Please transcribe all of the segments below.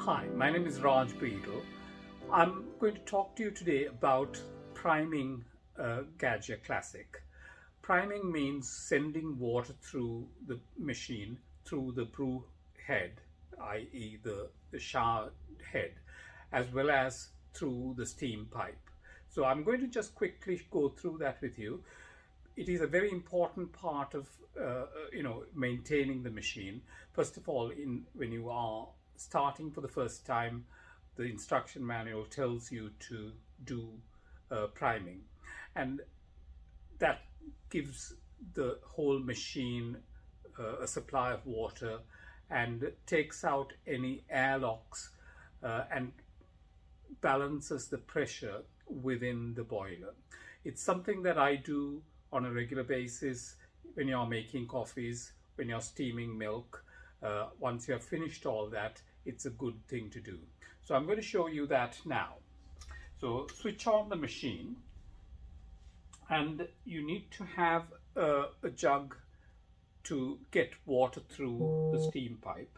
Hi, my name is Raj Beadle. I'm going to talk to you today about priming Gaggia Classic. Priming means sending water through the machine, through the brew head, i.e. the shower head, as well as through the steam pipe. So I'm going to just quickly go through that with you. It is a very important part of maintaining the machine. First of all, when you are starting for the first time, the instruction manual tells you to do priming, and that gives the whole machine a supply of water and takes out any airlocks and balances the pressure within the boiler. It's something that I do on a regular basis when you're making coffees, when you're steaming milk. Once you have finished all that, it's a good thing to do. So I'm going to show you that now. So switch on the machine, and you need to have a jug to get water through the steam pipe.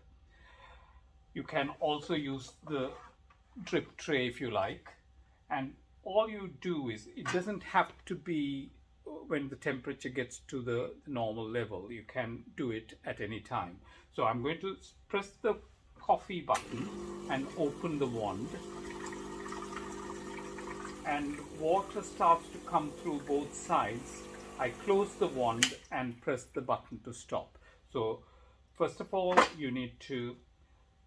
You can also use the drip tray if you like, and all you do is, it doesn't have to be when the temperature gets to the normal level. You can do it at any time. So I'm going to press the coffee button and open the wand, and water starts to come through both sides. I close the wand and press the button to stop. So first of all, you need to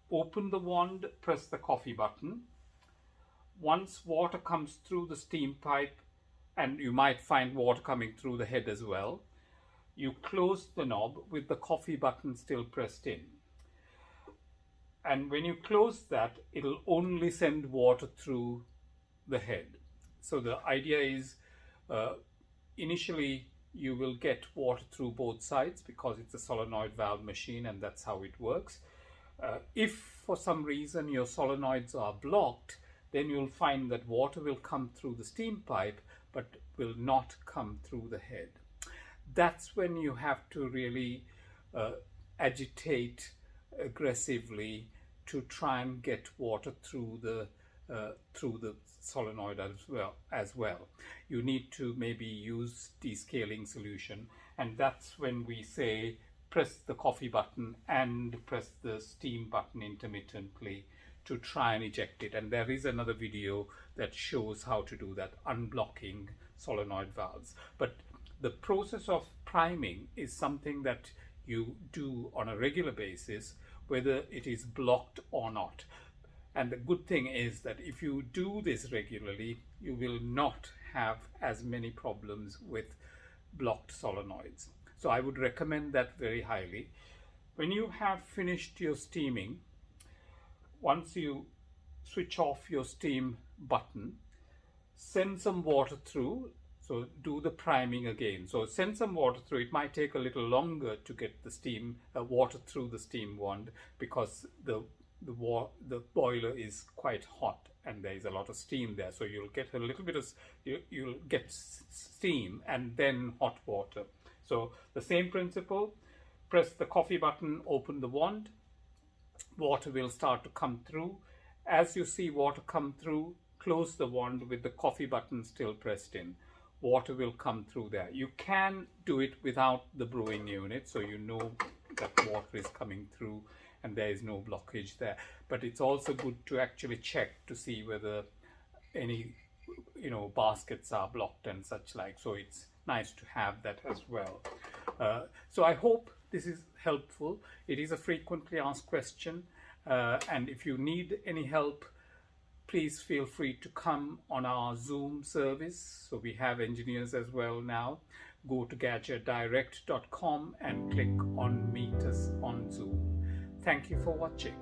open the wand, press the coffee button. Once water comes through the steam pipe, and you might find water coming through the head as well, you close the knob with the coffee button still pressed in. And when you close that, it'll only send water through the head. So the idea is, initially you will get water through both sides because it's a solenoid valve machine, and that's how it works. If for some reason your solenoids are blocked, then you'll find that water will come through the steam pipe but will not come through the head. That's when you have to really agitate aggressively to try and get water through the solenoid as well. You need to maybe use descaling solution, and that's when we say press the coffee button and press the steam button intermittently to try and eject it. And there is another video that shows how to do that, unblocking solenoid valves. But the process of priming is something that you do on a regular basis, whether it is blocked or not. And the good thing is that if you do this regularly, you will not have as many problems with blocked solenoids. So I would recommend that very highly. When you have finished your steaming, once you switch off your steam button, send some water through. So do the priming again. So send some water through. It might take a little longer to get the steam water through the steam wand because the boiler is quite hot and there is a lot of steam there. So you'll get a little bit of, you'll get steam and then hot water. So the same principle, press the coffee button, open the wand, water will start to come through. As you see water come through, close the wand with the coffee button still pressed in. Water will come through there. You can do it without the brewing unit, so you know that water is coming through and there is no blockage there. But it's also good to actually check to see whether any baskets are blocked and such like. So it's nice to have that as well. So I hope this is helpful. It is a frequently asked question, and if you need any help, please feel free to come on our Zoom service. So we have engineers as well now. Go to GaggiaDirect.com and click on Meet Us on Zoom. Thank you for watching.